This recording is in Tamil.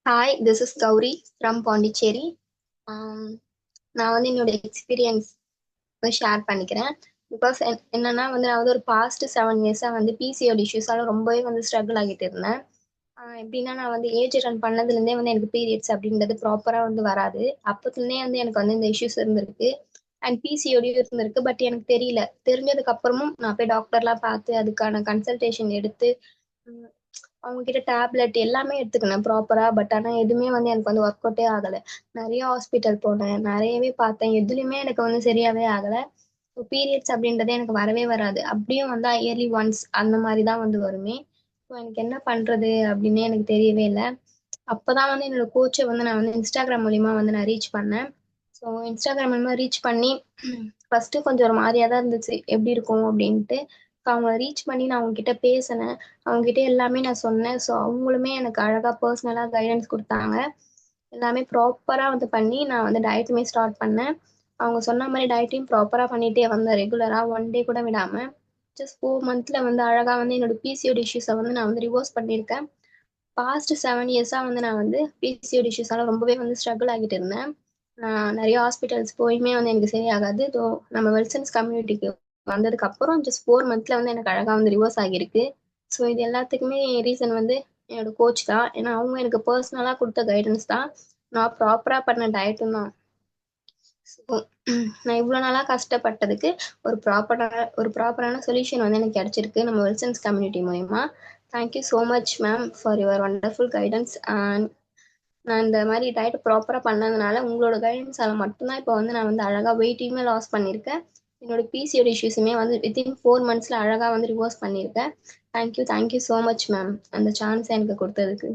Hi, this is Gauri from Pondicherry. ஆம், நான் வந்து என்னோட எக்ஸ்பீரியன்ஸ் ஷேர் பண்ணிக்கிறேன். பிகாஸ் என்னன்னா வந்து நான் வந்து ஒரு பாஸ்ட் 7 இயர்ஸாக வந்து பிசிஓடி இஷ்யூஸால ரொம்பவே வந்து ஸ்ட்ரகிள் ஆகிட்டு இருந்தேன். எப்படின்னா நான் வந்து ஏஜ் ரன் பண்ணதுலேருந்தே வந்து எனக்கு பீரியட்ஸ் அப்படின்றது ப்ராப்பராக வந்து வராது. அப்பத்துலேருந்தே வந்து எனக்கு வந்து இந்த இஷ்யூஸ் இருந்திருக்கு. அண்ட் பிசிஓடியும் இருந்திருக்கு. பட் எனக்கு தெரியல. தெரிஞ்சதுக்கு அப்புறமும் நான் போய் டாக்டர்லாம் பார்த்து அதுக்கான கன்சல்டேஷன் எடுத்து அவங்க கிட்ட டேப்லெட் எல்லாமே எடுத்துக்கினேன் ப்ராப்பரா. பட் ஆனா எதுவுமே வந்து எனக்கு வந்து ஒர்க் அவுட்டே ஆகல. நிறைய ஹாஸ்பிட்டல் போனேன், நிறையவே பார்த்தேன், எதுலயுமே எனக்கு வந்து சரியாவே ஆகல. பீரியட்ஸ் அப்படின்றதே எனக்கு வரவே வராது. அப்படியும் வந்து இயர்லி ஒன்ஸ் அந்த மாதிரி தான் வந்து வருமே. ஸோ எனக்கு என்ன பண்றது அப்படின்னு எனக்கு தெரியவே இல்லை. அப்பதான் வந்து என்னோட கோச்சை வந்து நான் வந்து இன்ஸ்டாகிராம் மூலியமா வந்து நான் ரீச் பண்ணேன். ஸோ இன்ஸ்டாகிராம் மூலியமா ரீச் பண்ணி ஃபர்ஸ்ட் கொஞ்சம் ஒரு மாதிரியா தான் இருந்துச்சு, எப்படி இருக்கும் அப்படின்ட்டு. ஸோ அவங்கள ரீச் பண்ணி நான் அவங்க கிட்ட பேசினேன். அவங்க கிட்ட எல்லாமே நான் சொன்னேன். ஸோ அவங்களுமே எனக்கு அழகா பர்சனலா கைடன்ஸ் கொடுத்தாங்க. எல்லாமே ப்ராப்பரா வந்து பண்ணி நான் வந்து டயட்டுமே ஸ்டார்ட் பண்ணேன். அவங்க சொன்ன மாதிரி டயட்டையும் ப்ராப்பரா பண்ணிட்டே வந்தேன் ரெகுலரா, ஒன் டே கூட விடாம. ஜஸ்ட் 4 மந்த்ல வந்து அழகா வந்து என்னோட பிசிஓடி இஷ்யூஸை வந்து நான் வந்து ரிவர்ஸ் பண்ணியிருக்கேன். பாஸ்ட் 7 இயர்ஸா வந்து நான் வந்து பிசிஓடி இஷ்யூஸால ரொம்பவே வந்து ஸ்ட்ரகிள் ஆகிட்டு இருந்தேன். நான் நிறைய ஹாஸ்பிட்டல்ஸ் போயுமே வந்து எனக்கு சரியாகாது. இதோ நம்ம வெல்சன்ஸ் கம்யூனிட்டிக்கு வந்ததுக்கு அப்புறம் ஜஸ்ட் 4 மந்த்ல வந்து எனக்கு அழகா வந்து ரிவர்ஸ் ஆகியிருக்கு. ஸோ இது எல்லாத்துக்குமே ரீசன் வந்து என்னோட கோச் தான். ஏன்னா அவங்க எனக்கு பர்சனலா கொடுத்த கைடன்ஸ் தான். நான் ப்ராப்பரா பண்ண டயட்டும் தான். ஸோ நான் இவ்வளோ நாளா கஷ்டப்பட்டதுக்கு ஒரு ப்ராப்பரான சொல்யூஷன் வந்து எனக்கு கிடைச்சிருக்கு நம்ம வெல்சன்ஸ் கம்யூனிட்டி மூலியமா. Thank you so much ma'am for your wonderful guidance. And நான் இந்த மாதிரி டயட் ப்ராப்பரா பண்ணதுனால உங்களோட கைடன்ஸால மட்டும்தான் இப்போ வந்து நான் வந்து அழகா வெயிட்டையுமே லாஸ் பண்ணியிருக்கேன். என்னோட பிசிஓடி இஷ்யூஸுமே வந்து வித்தின் 4 மந்த்ஸ்ல அழகா வந்து ரிவர்ஸ் பண்ணியிருக்கேன். தேங்க்யூ ஸோ மச் மேம் அந்த சான்ஸ் எனக்கு கொடுத்ததுக்கு.